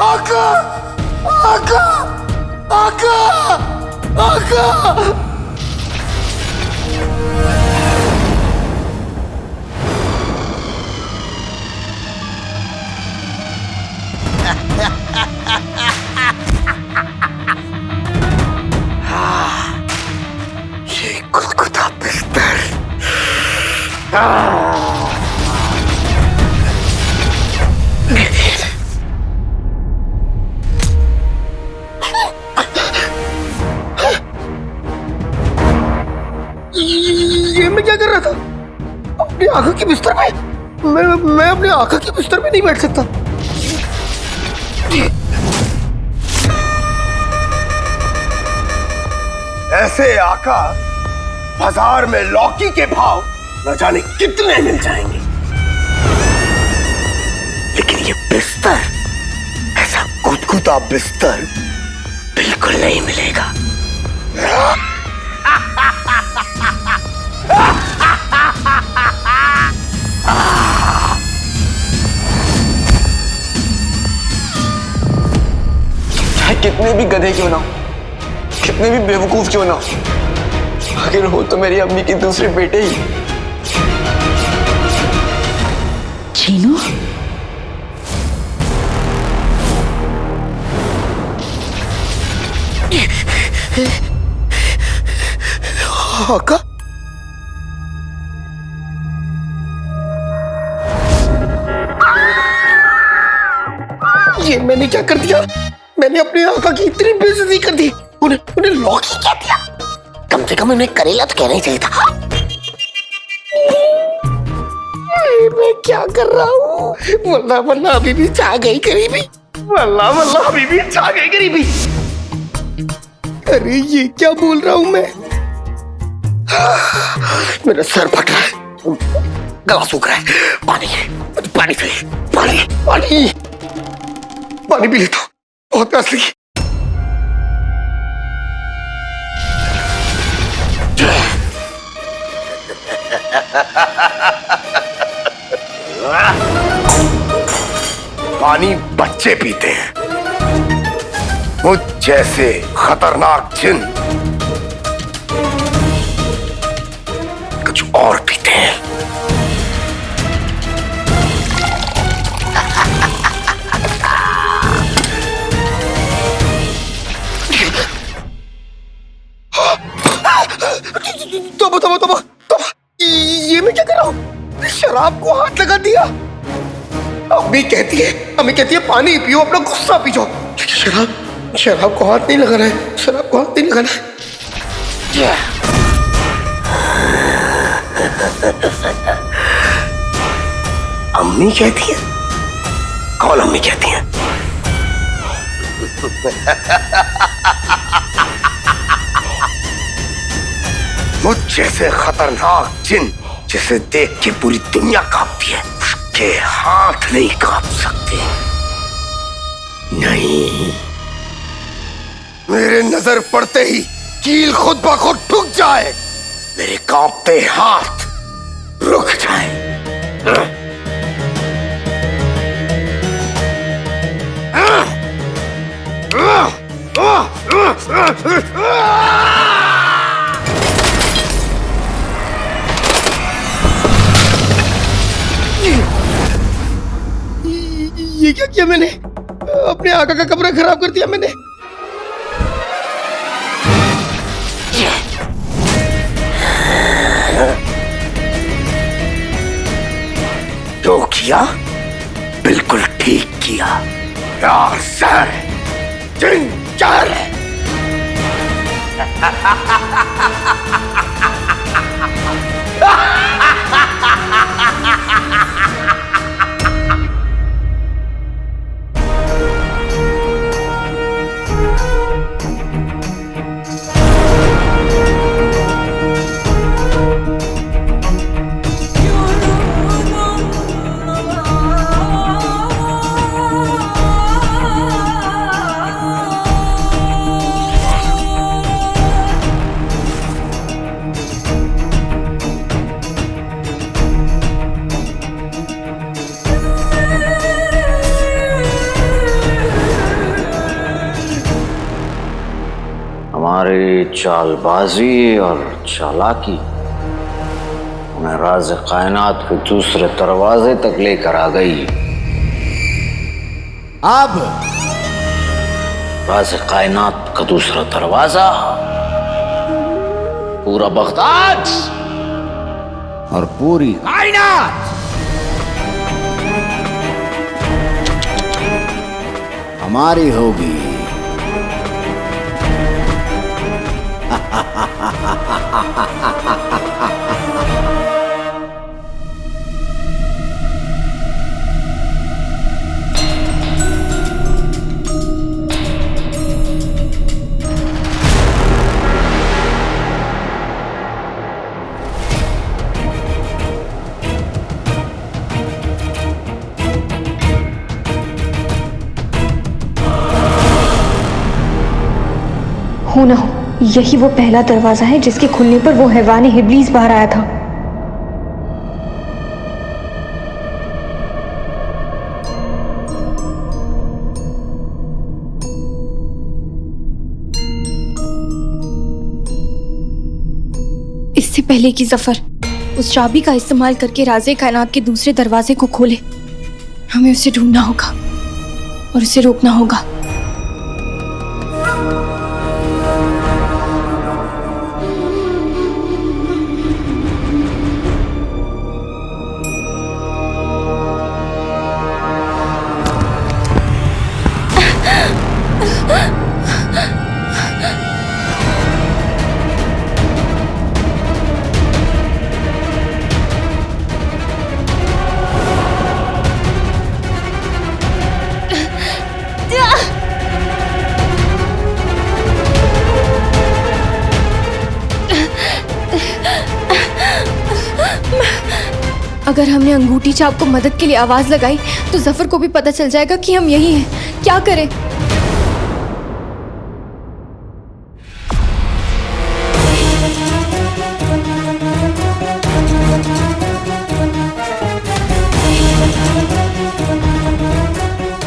आका, आका, आका, आका। ये गुदगुदा बिस्तर। ये मैं क्या कर रहा था अपनी आंखों के बिस्तर में? मैं अपनी आंखों के बिस्तर में नहीं बैठ सकता। ऐसे आका बाजार में लौकी के भाव न जाने कितने मिल जाएंगे, लेकिन ये बिस्तर, ऐसा गुदगुदा बिस्तर बिल्कुल नहीं मिलेगा। चाहे कितने भी गधे क्यों ना हो, कितने भी बेवकूफ क्यों ना हो, आखिर हो तो मेरी अम्मी के दूसरे बेटे ही। चीनू, आका, ये मैंने क्या कर दिया? मैंने अपनी आका की इतनी बेइज्जती कर दी। उन्हें लौकी क्या दिया? कम से कम उन्हें करेला तो कहना ही चाहिए था। मैं क्या कर रहा हूँ? वल्ला वल्ला अभी भी छा गई गरीबी। वल्ला वल्ला अभी भी छा गई गरीबी। अरे ये क्या बोल रहा हूँ मैं? मेरा सर फट रहा है, गला सूख रहा है। पानी, पानी चाहिए, पानी, पानी, पानी पी लेता हूँ, बहुत प्यास लगी। पानी बच्चे पीते हैं, मुझ जैसे खतरनाक जिन कुछ और पीते हैं। तोबा, ये मैं क्या कर रहा हूँ? शराब को हाथ लगा दिया। अम्मी कहती है पानी पियो, अपना गुस्सा पी जाओ। शराब को हाथ नहीं लगाना है, शराब को हाथ नहीं लगाना है। अम्मी कहती है? कौन अम्मी कहती है? मुझ जैसे खतरनाक जिन जिसे देख के पूरी दुनिया कांपती है, उसके हाथ नहीं कांप सकते। नहीं, मेरे नजर पड़ते ही कील खुद ब खुद ठुक जाए, मेरे कांपते हाथ रुक जाए। ये क्या किया मैंने? अपने आका का कमरा खराब कर दिया मैंने। जो किया बिल्कुल ठीक किया। यार सर, जिन चार है। तुम्हारी चालबाजी और चालाकी उन्हें राज कायनात के दूसरे दरवाजे तक लेकर आ गई। अब राज कायनात का दूसरा दरवाजा पूरा बगदाद और पूरी कायनात हमारी होगी। हो ना हो, यही वो पहला दरवाजा है जिसके खुलने पर वो हैवान इब्लीस बाहर आया था। इससे पहले कि जफर उस चाबी का इस्तेमाल करके राज़े कायनात के दूसरे दरवाजे को खोले, हमें उसे ढूंढना होगा और उसे रोकना होगा। अगर हमने अंगूठी चाप को मदद के लिए आवाज लगाई तो जफर को भी पता चल जाएगा कि हम यही हैं। क्या करें?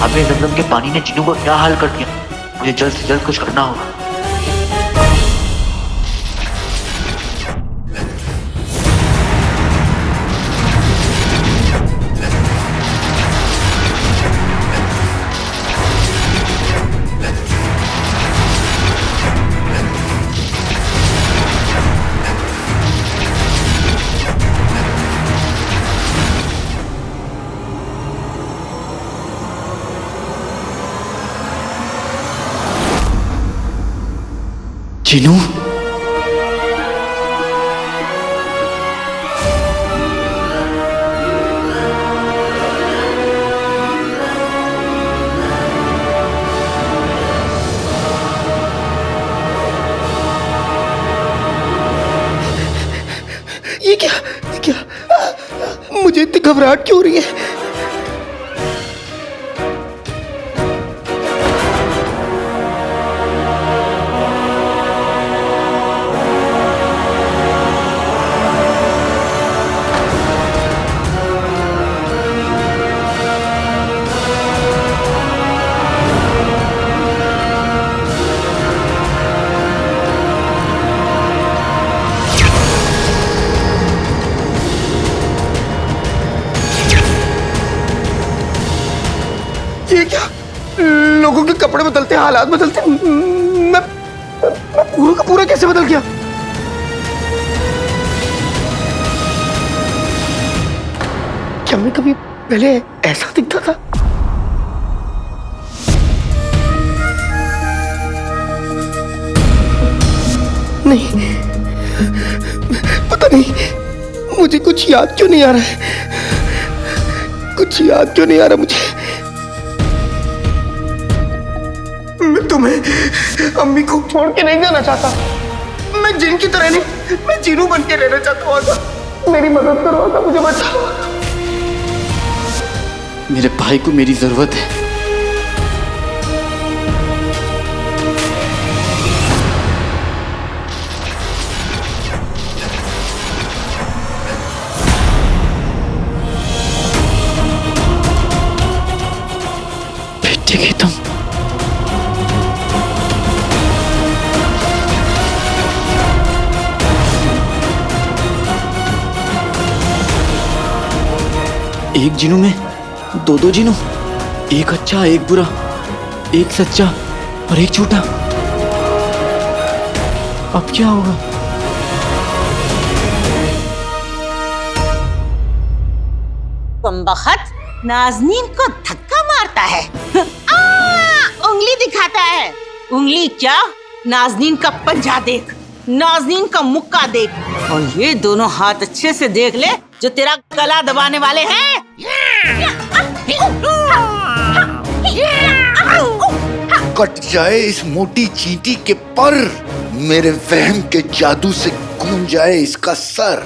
अबे जमजम के पानी ने चिन्नू को क्या हाल कर दिया। मुझे जल्द से जल्द कुछ करना होगा। चिनू, ये क्या मुझे इतनी घबराहट क्यों हो रही है? ये क्या? लोगों के कपड़े बदलते, हालात बदलते, मैं पूरा का पूरा कैसे बदल गया? क्या मैं कभी पहले ऐसा दिखता था? नहीं, पता नहीं मुझे कुछ याद क्यों नहीं आ रहा है। कुछ याद क्यों नहीं आ रहा मुझे। मैं तुम्हें अम्मी को छोड़ के नहीं जाना चाहता। मैं जिन की तरह नहीं, मैं जीनू बन के रहना चाहता हूँ। आका, मेरी मदद करो आका, मुझे बचाओ। मेरे भाई को मेरी जरूरत है। बेटे की तुम एक जिनू में दो दो जिनू, एक अच्छा एक बुरा, एक सच्चा और एक झूठा। अब क्या होगा? बखत नाज़नीन को धक्का मारता है। उंगली दिखाता है। उंगली क्या, नाज़नीन का पंजा देख, नाज़नीन का मुक्का देख, और ये दोनों हाथ अच्छे से देख ले जो तेरा गला दबाने वाले हैं। कट जाए इस मोटी चींटी के पर, मेरे वहम के जादू से गूंज जाए इसका सर।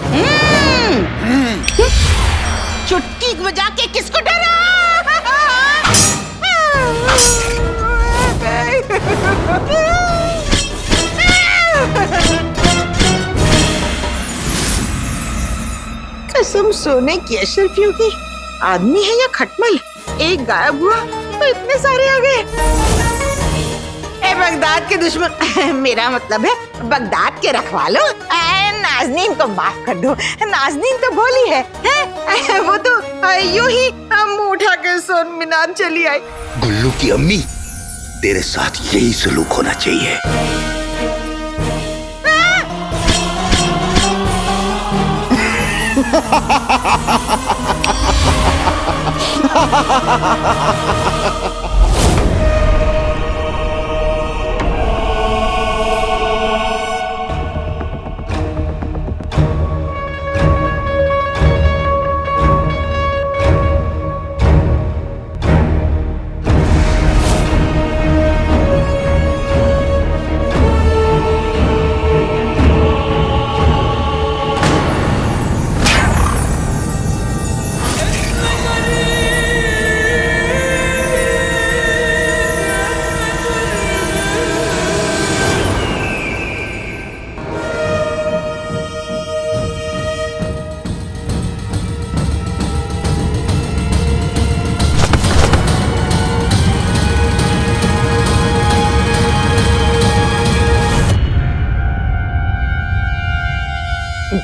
चुटकी बजा के किसको डरा? कसम सोने की अशरफियों की, आदमी है या खटमल? एक गायब हुआ तो इतने सारे आ गए। ए बगदाद के दुश्मन, मेरा मतलब है बगदाद के रखवालो, नाज़नीन को माफ कर दो। नाज़नीन तो भोली है? वो तो यूं ही मुंह उठा के सोन मीनार चली आई। गुल्लू की अम्मी, तेरे साथ यही सलूक होना चाहिए।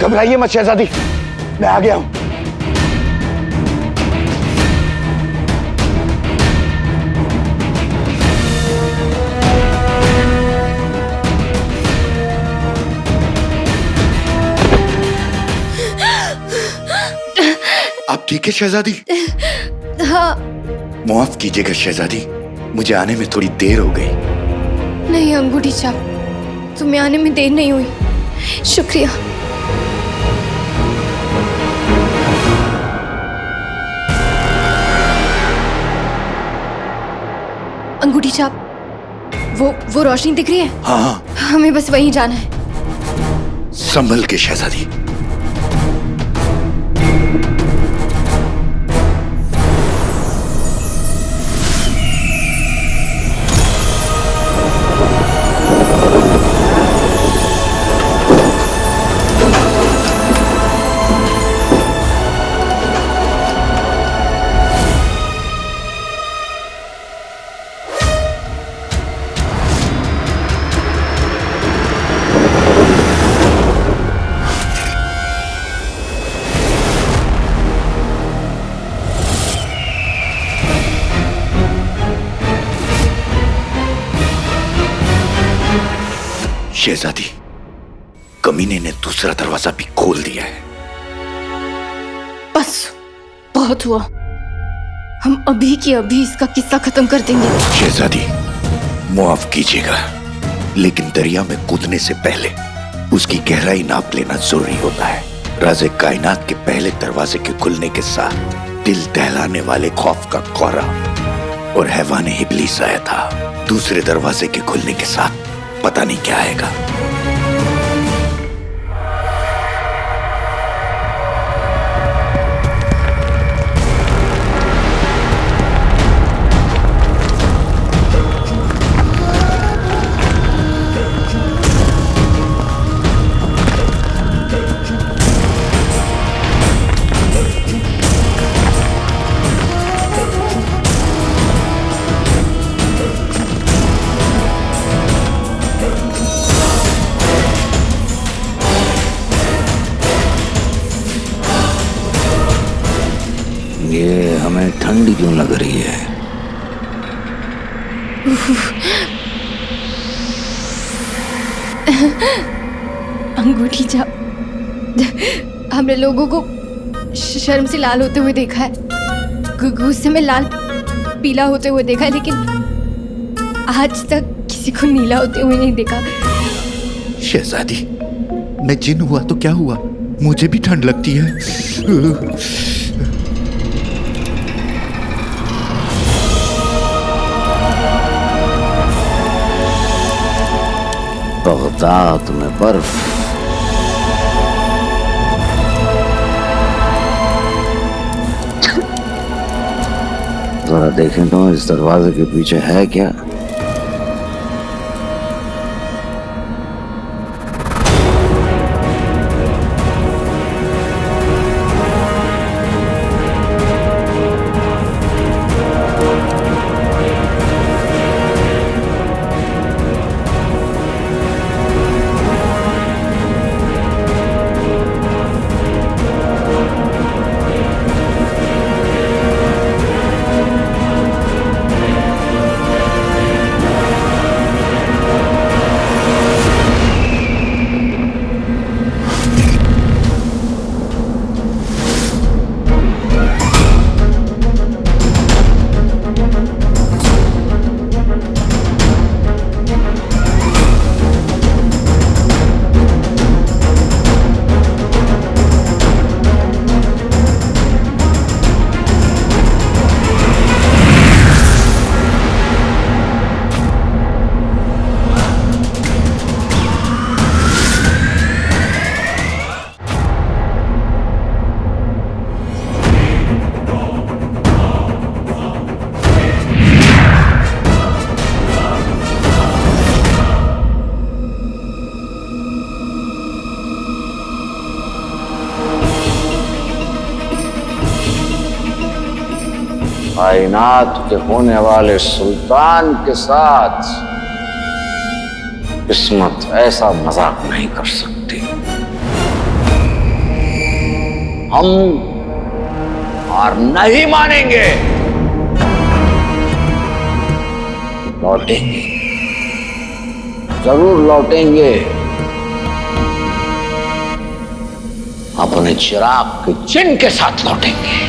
घबराइए मत शहजादी, मैं आ गया हूं। आप ठीक है शहजादी? हाँ। माफ कीजिएगा शहजादी, मुझे आने में थोड़ी देर हो गई। नहीं अंगूठी छाप, तुम्हें आने में देर नहीं हुई, शुक्रिया। अंगूठी छाप, वो रोशनी दिख रही है? हाँ, हमें बस वहीं जाना है। संभल के शहजादी। शहजादी, कमीने ने दूसरा दरवाजा भी खोल दिया है। बस बहुत हुआ, हम अभी की अभी इसका किस्सा खत्म कर देंगे। शहजादी, माफ कीजिएगा, लेकिन दरिया में कूदने से पहले उसकी गहराई नाप लेना जरूरी होता है। राज़े कायनात के पहले दरवाजे के खुलने के साथ दिल दहलाने वाले खौफ का कोहरा और हैवान इब्लीस आया था। दूसरे दरवाजे के खुलने के साथ पता नहीं क्या आएगा। ये हमें ठंडी क्यों लग रही है? अंगूठी छाप हमने लोगों को शर्म से लाल होते हुए देखा है, गुस्से में लाल पीला होते हुए देखा है, लेकिन आज तक किसी को नीला होते हुए नहीं देखा। शहजादी, मैं जिन हुआ तो क्या हुआ, मुझे भी ठंड लगती है। बगदाद में बर्फ, जरा देखें तो इस दरवाजे के पीछे है क्या? कायनात के होने वाले सुल्तान के साथ किस्मत ऐसा मजाक नहीं कर सकती। हम हार नहीं मानेंगे, लौटेंगे, जरूर लौटेंगे। अपने चिराग के चिन्ह के साथ लौटेंगे।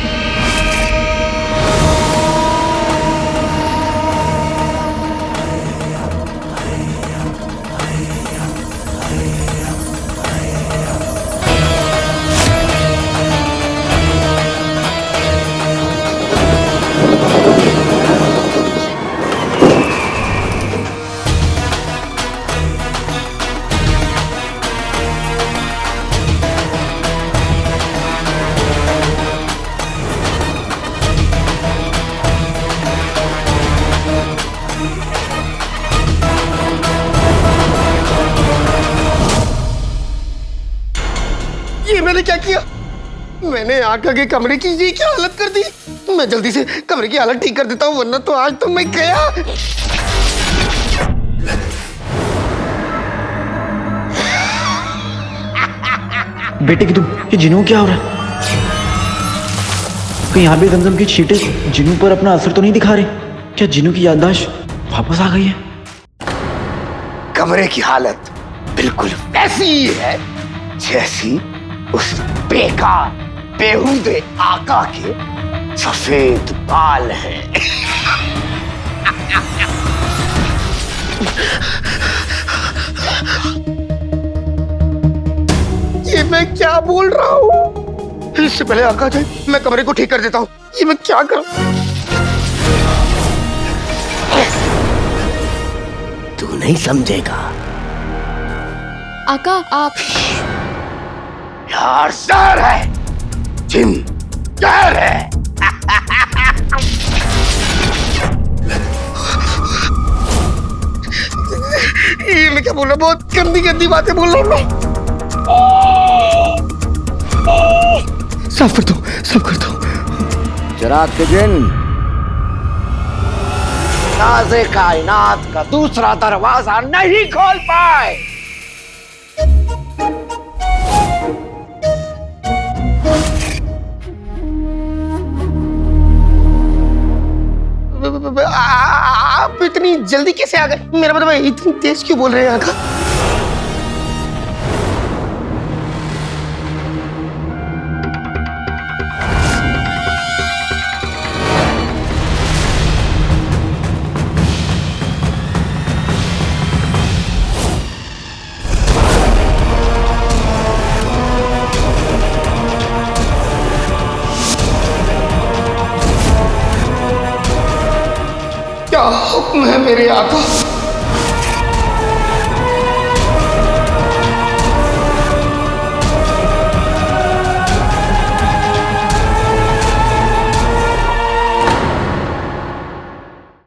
ये मैंने क्या किया? मैंने आका के कमरे की ये क्या हालत कर दी? मैं जल्दी से कमरे की हालत ठीक कर देता हूँ, वरना तो आज तो मैं गया। बेटे की तुम, ये जिनू क्या हो रहा है? कहीं यहाँ भी जमजम की छींटे जिनू पर अपना असर तो नहीं दिखा रहे? क्या जिनू की याददाश्त वापस आ गई है? कमरे की हालत बिल्कुल वैसी ही है जैसी उस बेकार बेहुदे आका के सफेद बाल हैं। ये मैं क्या बोल रहा हूँ? इससे पहले आका जाए मैं कमरे को ठीक कर देता हूँ। ये मैं क्या करूं? तू नहीं समझेगा। आका आप यार जहर है, जिन जहर है। ये मैं क्या बोल रहा हूँ? बहुत गंदी गंदी बातें बोल रहा हूँ मैं। साफ कर दो, साफ कर दो। चिराग के जिन, राज़े कायनात का दूसरा दरवाजा नहीं खोल पाए। आप इतनी जल्दी कैसे आ गए? मेरा मतलब इतनी तेज क्यों बोल रहे हैं आका? क्या हुक्म है मेरे आका?